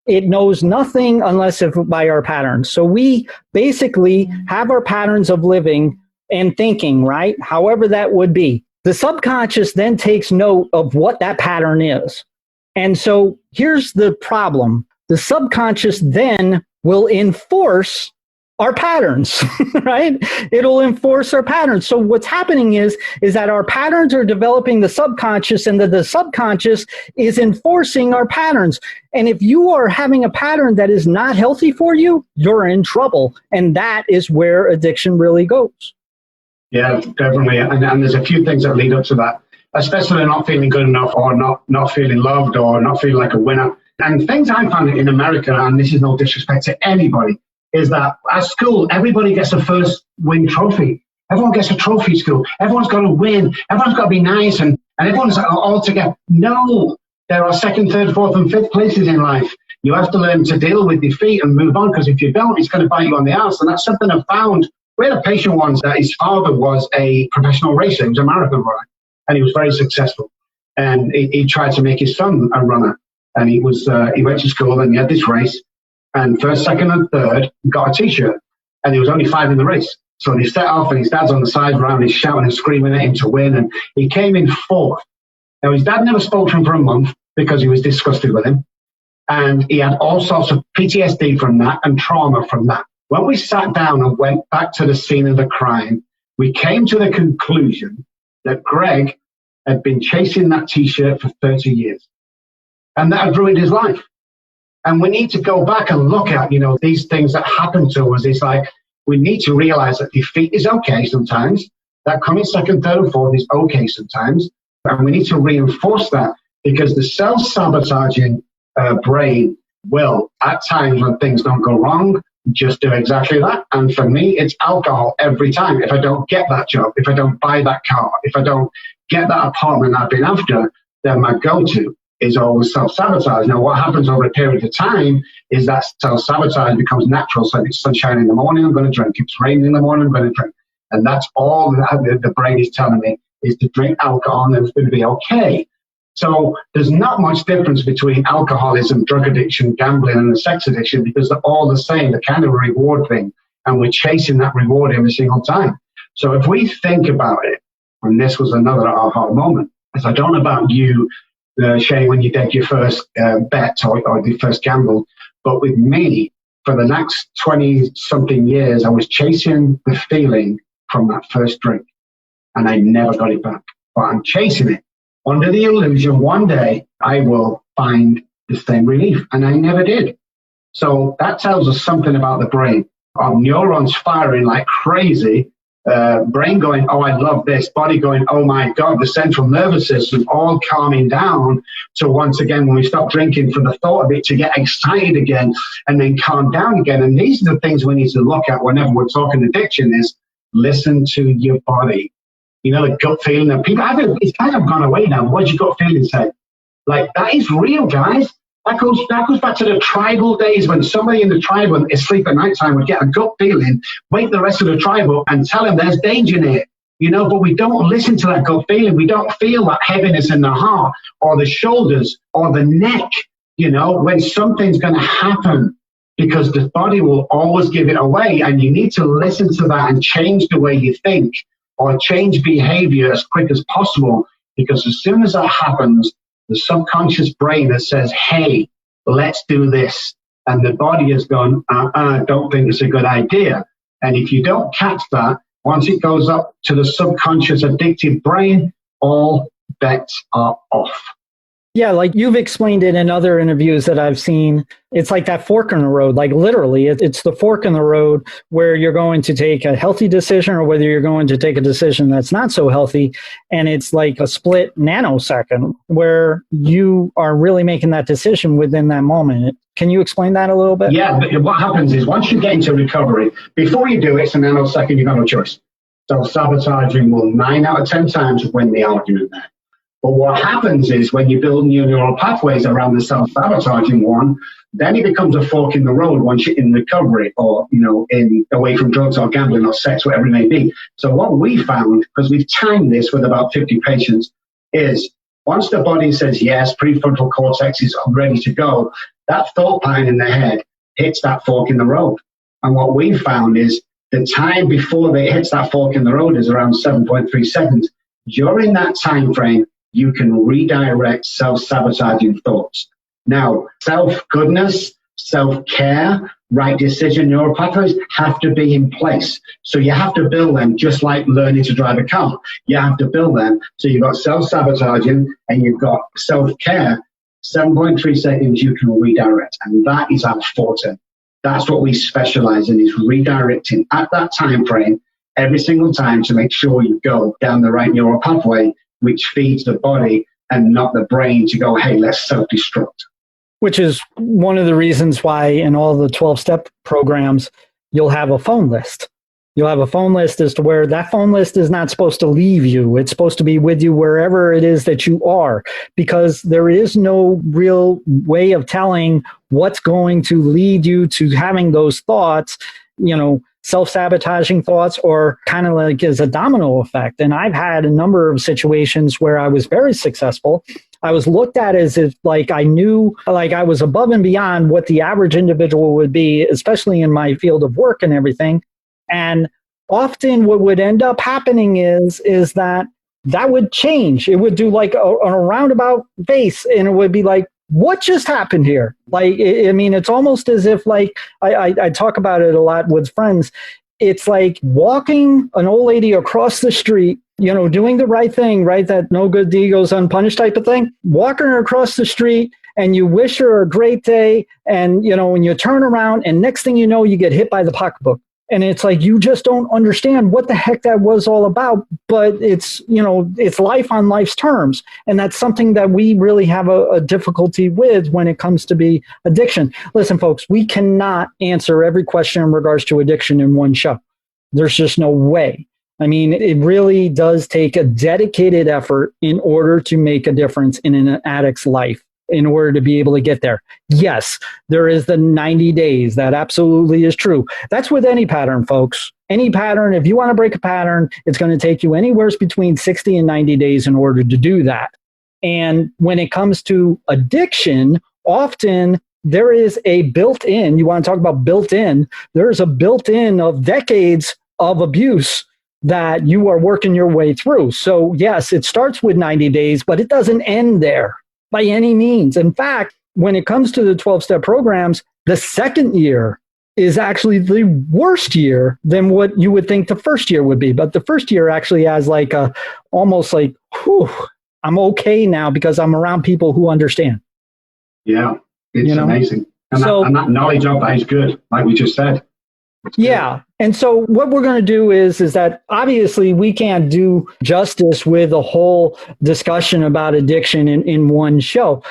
It knows nothing unless if by our patterns. So we basically have our patterns of living and thinking, right? However that would be. The subconscious then takes note of what that pattern is. And so here's the problem. The subconscious then will enforce our patterns, right? It'll enforce our patterns. So what's happening is that our patterns are developing the subconscious, and the subconscious is enforcing our patterns. And if you are having a pattern that is not healthy for you, you're in trouble. And that is where addiction really goes. Yeah, definitely. And there's a few things that lead up to that, especially not feeling good enough, or not feeling loved, or not feeling like a winner. And things I found in America, and this is no disrespect to anybody, is that at school, everybody gets a first win trophy. Everyone gets a trophy at school. Everyone's got to win. Everyone's got to be nice, and everyone's all together. No, there are second, third, fourth, and fifth places in life. You have to learn to deal with defeat and move on, because if you don't, it's going to bite you on the ass. And that's something I found. We had a patient once that his father was a professional racer. He was a marathon runner, and he was very successful. And he tried to make his son a runner. And he went to school, and he had this race. And first, second, and third got a T-shirt, and there was only 5 in the race. So they set off, and his dad's on the side around, he's shouting and screaming at him to win, and he came in 4th. Now, his dad never spoke to him for a month because he was disgusted with him, and he had all sorts of PTSD from that and trauma from that. When we sat down and went back to the scene of the crime, we came to the conclusion that Greg had been chasing that T-shirt for 30 years, and that had ruined his life. And we need to go back and look at, these things that happen to us. It's like, we need to realize that defeat is okay sometimes. That coming second, third, and fourth is okay sometimes. And we need to reinforce that, because the self-sabotaging brain will, at times when things don't go wrong, just do exactly that. And for me, it's alcohol every time. If I don't get that job, if I don't buy that car, if I don't get that apartment I've been after, then my go-to is always self-sabotage. Now, what happens over a period of time is that self-sabotage becomes natural. So if it's sunshine in the morning, I'm going to drink. If it's raining in the morning, I'm going to drink. And that's all the brain is telling me, is to drink alcohol and it's going to be okay. So there's not much difference between alcoholism, drug addiction, gambling, and the sex addiction, because they're all the same. They're kind of a reward thing. And we're chasing that reward every single time. So if we think about it, and this was another aha moment, as I don't know about you, Shane, when you did your first bet or your first gamble, but with me, for the next 20-something years, I was chasing the feeling from that first drink, and I never got it back. But I'm chasing it under the illusion one day I will find the same relief, and I never did. So that tells us something about the brain. Our neurons firing like crazy, brain going, oh, I love this, body going, oh my God, the central nervous system all calming down to once again, when we stop drinking, for the thought of it to get excited again and then calm down again. And these are the things we need to look at whenever we're talking addiction, is listen to your body. You know, the gut feeling that people have, it's kind of gone away now. What's your gut feeling say? Like, that is real, guys. That goes back to the tribal days, when somebody in the tribe, when they sleep at night time, would get a gut feeling, wake the rest of the tribe up and tell them there's danger near. You know, but we don't listen to that gut feeling. We don't feel that heaviness in the heart or the shoulders or the neck, you know, when something's going to happen, because the body will always give it away. And you need to listen to that and change the way you think, or change behavior as quick as possible, because as soon as that happens, the subconscious brain that says, hey, let's do this. And the body has gone, don't think it's a good idea. And if you don't catch that, once it goes up to the subconscious addictive brain, all bets are off. Yeah, like you've explained it in other interviews that I've seen. It's like that fork in the road, like literally it's the fork in the road where you're going to take a healthy decision or whether you're going to take a decision that's not so healthy. And it's like a split nanosecond where you are really making that decision within that moment. Can you explain that a little bit? Yeah, but what happens is once you get into recovery, before you do it, it's a nanosecond, you've got no choice. Self-sabotaging will 9 out of 10 times win the argument there. But what happens is when you build new neural pathways around the self-sabotaging one, then it becomes a fork in the road once you're in recovery, or, you know, in away from drugs or gambling or sex, whatever it may be. So what we found, because we've timed this with about 50 patients, is once the body says yes, prefrontal cortex is ready to go, that thought pattern in the head hits that fork in the road. And what we found is the time before it hits that fork in the road is around 7.3 seconds. During that time frame, you can redirect self-sabotaging thoughts. Now, self-goodness, self-care, right decision neural pathways have to be in place. So you have to build them just like learning to drive a car. You have to build them. So you've got self-sabotaging and you've got self-care. 7.3 seconds you can redirect. And that is our forte. That's what we specialize in, is redirecting at that time frame every single time to make sure you go down the right neural pathway, which feeds the body and not the brain to go, hey, let's self-destruct. Which is one of the reasons why in all the 12-step programs, you'll have a phone list. You'll have a phone list as to where that phone list is not supposed to leave you. It's supposed to be with you wherever it is that you are, because there is no real way of telling what's going to lead you to having those thoughts, you know, self-sabotaging thoughts, or kind of like as a domino effect. And I've had a number of situations where I was very successful. I was looked at as if like I knew, like I was above and beyond what the average individual would be, especially in my field of work and everything. And often what would end up happening is that would change. It would do like a roundabout face, and it would be like, what just happened here? Like, I mean, it's almost as if, like, I talk about it a lot with friends. It's like walking an old lady across the street, you know, doing the right thing, right? That no good deed goes unpunished type of thing. Walking her across the street and you wish her a great day. And, you know, when you turn around and next thing you know, you get hit by the pocketbook. And it's like, you just don't understand what the heck that was all about. But it's, you know, it's life on life's terms. And that's something that we really have a difficulty with when it comes to be addiction. Listen, folks, we cannot answer every question in regards to addiction in one show. There's just no way. I mean, it really does take a dedicated effort in order to make a difference in an addict's life. in order to be able to get there. Yes, there is the 90 days. That absolutely is true. That's with any pattern, folks. Any pattern, if you want to break a pattern, it's going to take you anywhere between 60 and 90 days in order to do that. And when it comes to addiction, often there is a built-in, you want to talk about built-in, there's a built-in of decades of abuse that you are working your way through. So yes, it starts with 90 days, but it doesn't end there by any means. In fact, when it comes to the 12-step programs, the second year is actually the worst year than what you would think the first year would be. But the first year actually has like a, almost like, whew, I'm okay now because I'm around people who understand. Yeah, it's amazing. And, and that knowledge of that is good, like we just said. Yeah. And so what we're going to do is that obviously we can't do justice with a whole discussion about addiction in one show.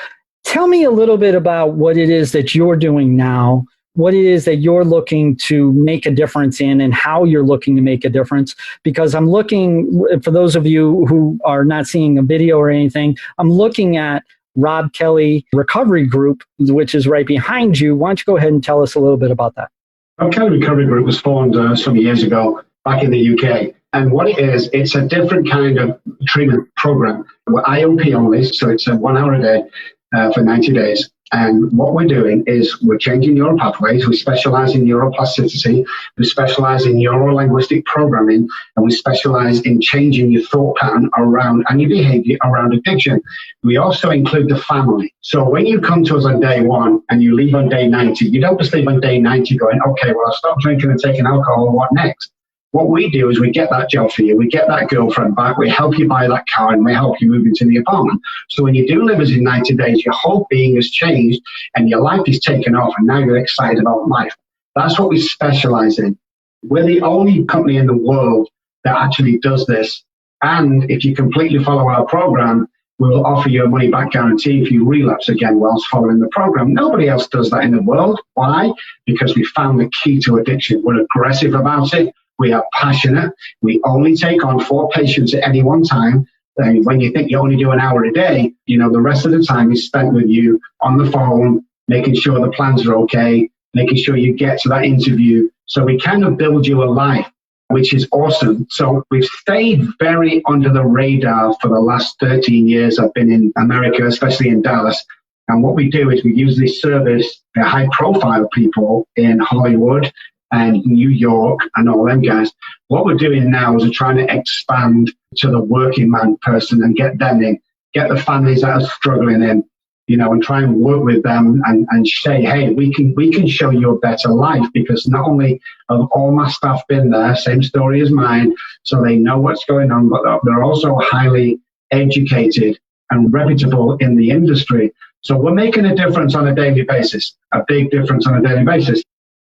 Tell me a little bit about what it is that you're doing now, what it is that you're looking to make a difference in, and how you're looking to make a difference. Because I'm looking, for those of you who are not seeing a video or anything, I'm looking at Robb Kelly Recovery Group, which is right behind you. Why don't you go ahead and tell us a little bit about that? Robb Kelly Recovery Group was formed some years ago back in the UK. And what it is, it's a different kind of treatment program. We're IOP only, so it's 1 hour a day for 90 days. And what we're doing is we're changing neural pathways. We specialize in neuroplasticity. We specialize in neuro-linguistic programming. And we specialize in changing your thought pattern around and your behavior around addiction. We also include the family. So when you come to us on day 1 and you leave on day 90, you don't just leave on day 90 going, okay, well, I'll stop drinking and taking alcohol. What next? What we do is we get that job for you, we get that girlfriend back, we help you buy that car, and we help you move into the apartment. So when you do live us in 90 days, your whole being has changed and your life is taken off, and now you're excited about life. That's what we specialize in. We're the only company in the world that actually does this. And if you completely follow our program, we will offer you a money-back guarantee if you relapse again whilst following the program. Nobody else does that in the world. Why? Because we found the key to addiction. We're aggressive about it. We are passionate. We only take on 4 patients at any one time. And when you think you only do an hour a day, the rest of the time is spent with you on the phone, making sure the plans are okay, making sure you get to that interview. So we kind of build you a life, which is awesome. So we've stayed very under the radar for the last 13 years. I've been in America, especially in Dallas. And what we do is we usually service the high-profile people in Hollywood and New York and all them guys. What we're doing now is we're trying to expand to the working man person and get them in, get the families that are struggling in, and try and work with them and say, hey, we can show you a better life, because not only have all my staff been there, same story as mine, so they know what's going on, but they're also highly educated and reputable in the industry. So we're making a difference on a daily basis, a big difference on a daily basis.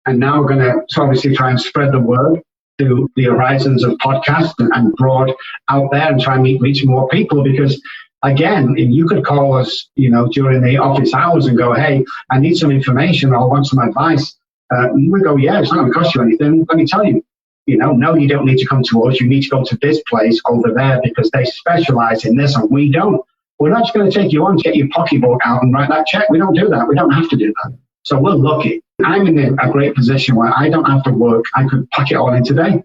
And now we're going to obviously try and spread the word to the horizons of podcasts and broad out there and try and reach more people. Because, again, if you could call us, during the office hours and go, hey, I need some information or I want some advice. We go, yeah, it's not going to cost you anything. Let me tell you, no, you don't need to come to us. You need to go to this place over there because they specialize in this and we don't. We're not just going to take you on to get your pocketbook out and write that check. We don't do that. We don't have to do that. So we're lucky. I'm in a great position where I don't have to work. I could pack it all in today,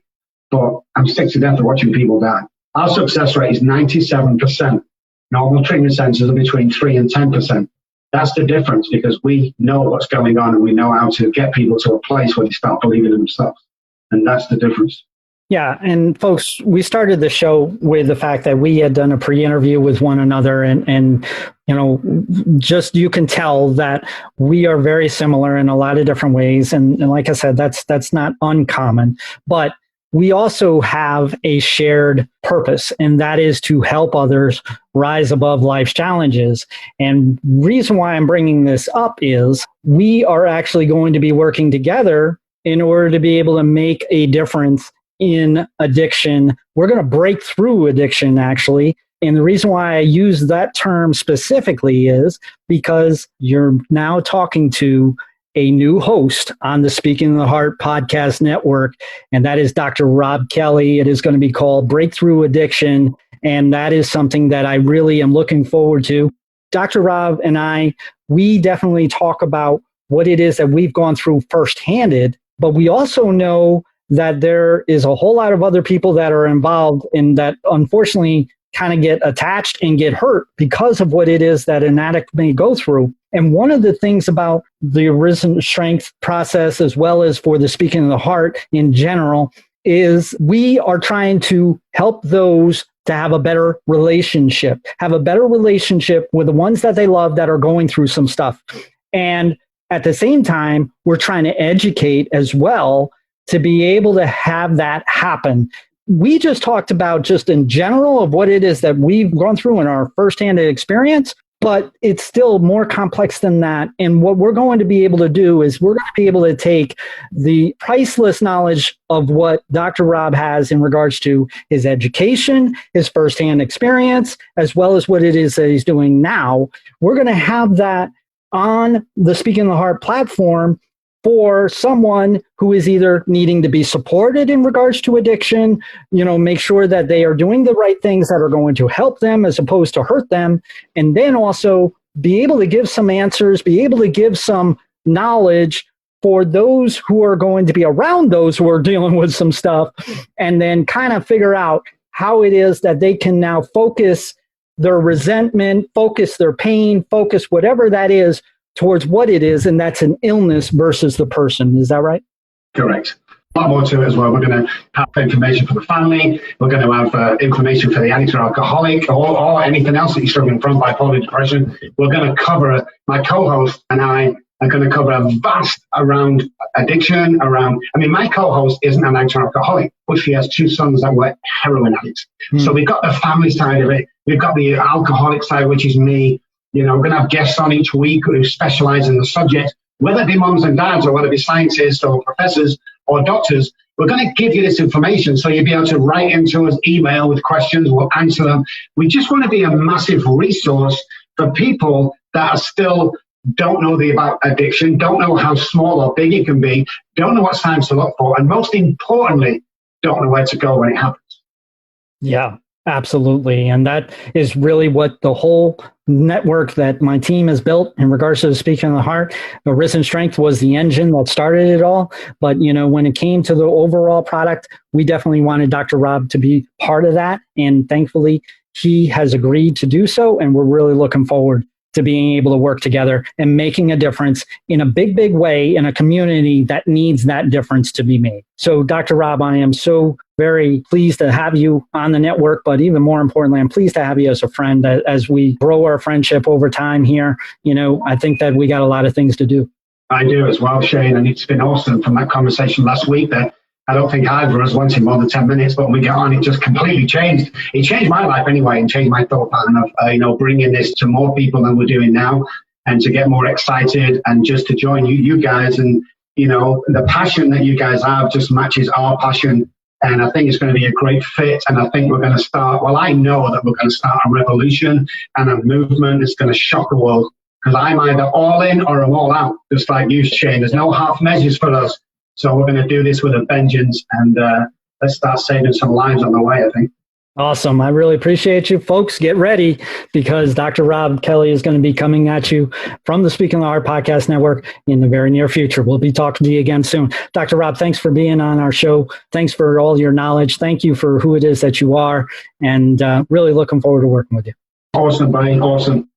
but I'm sick to death of watching people die. Our success rate is 97%. Normal treatment centers are between 3 and 10%. That's the difference, because we know what's going on and we know how to get people to a place where they start believing in themselves. And that's the difference. Yeah. And folks, we started the show with the fact that we had done a pre-interview with one another and just you can tell that we are very similar in a lot of different ways. And like I said, that's not uncommon, but we also have a shared purpose, and that is to help others rise above life's challenges. And reason why I'm bringing this up is we are actually going to be working together in order to be able to make a difference in addiction. We're going to break through addiction, actually. And the reason why I use that term specifically is because you're now talking to a new host on the Speaking of the Heart podcast network, and that is Dr. Robb Kelly. It is going to be called Breakthrough Addiction, and that is something that I really am looking forward to. Dr. Robb and I, we definitely talk about what it is that we've gone through firsthand, but we also know that there is a whole lot of other people that are involved in that, unfortunately, kind of get attached and get hurt because of what it is that an addict may go through. And one of the things about the Arisen Strength process, as well as for the Speaking of the Heart in general, is we are trying to help those to have a better relationship with the ones that they love that are going through some stuff. And at the same time, we're trying to educate as well to be able to have that happen. We just talked about just in general of what it is that we've gone through in our firsthand experience, but it's still more complex than that. And what we're going to be able to do is we're going to be able to take the priceless knowledge of what Dr. Robb has in regards to his education, his firsthand experience, as well as what it is that he's doing now. We're going to have that on the Speaking of the Heart platform for someone who is either needing to be supported in regards to addiction, make sure that they are doing the right things that are going to help them as opposed to hurt them, and then also be able to give some answers, be able to give some knowledge for those who are going to be around those who are dealing with some stuff, and then kind of figure out how it is that they can now focus their resentment, focus their pain, focus whatever that is towards what it is, and that's an illness versus the person. Is that right? Correct. A lot more to it as well. We're going to have information for the family. We're going to have information for the addict or alcoholic or anything else that you're struggling from, bipolar depression. We're going to cover, my co-host and I are going to cover a vast around addiction, my co-host isn't an addict or alcoholic, but she has two sons that were heroin addicts. So we've got the family side of it. We've got the alcoholic side, which is me. We're going to have guests on each week who specialize in the subject, whether it be moms and dads or whether it be scientists or professors or doctors. We're going to give you this information so you'll be able to write into us, email with questions, we'll answer them. We just want to be a massive resource for people that still don't know about addiction, don't know how small or big it can be, don't know what signs to look for, and most importantly, don't know where to go when it happens. Yeah. Absolutely. And that is really what the whole network that my team has built in regards to Speaking of the Heart. Arisen Strength was the engine that started it all. But, when it came to the overall product, we definitely wanted Dr. Robb to be part of that. And thankfully, he has agreed to do so. And we're really looking forward to being able to work together and making a difference in a big, big way in a community that needs that difference to be made. So, Dr. Robb, I am so very pleased to have you on the network, but even more importantly, I'm pleased to have you as a friend as we grow our friendship over time here. I think that we got a lot of things to do. I do as well, Shane, and it's been awesome from that conversation last week that I don't think either of us wanted more than 10 minutes, but when we got on, it just completely changed. It changed my life anyway and changed my thought pattern of, bringing this to more people than we're doing now and to get more excited and just to join you guys. And, the passion that you guys have just matches our passion. And I think it's going to be a great fit. And I think we're going to start, I know that we're going to start a revolution and a movement that's going to shock the world because I'm either all in or I'm all out, just like you, Shane. There's no half measures for us. So we're going to do this with a vengeance and let's start saving some lives on the way, I think. Awesome. I really appreciate you. Folks, get ready because Dr. Robb Kelly is going to be coming at you from the Speaking of the Heart Podcast Network in the very near future. We'll be talking to you again soon. Dr. Robb, thanks for being on our show. Thanks for all your knowledge. Thank you for who it is that you are and really looking forward to working with you. Awesome, buddy. Awesome.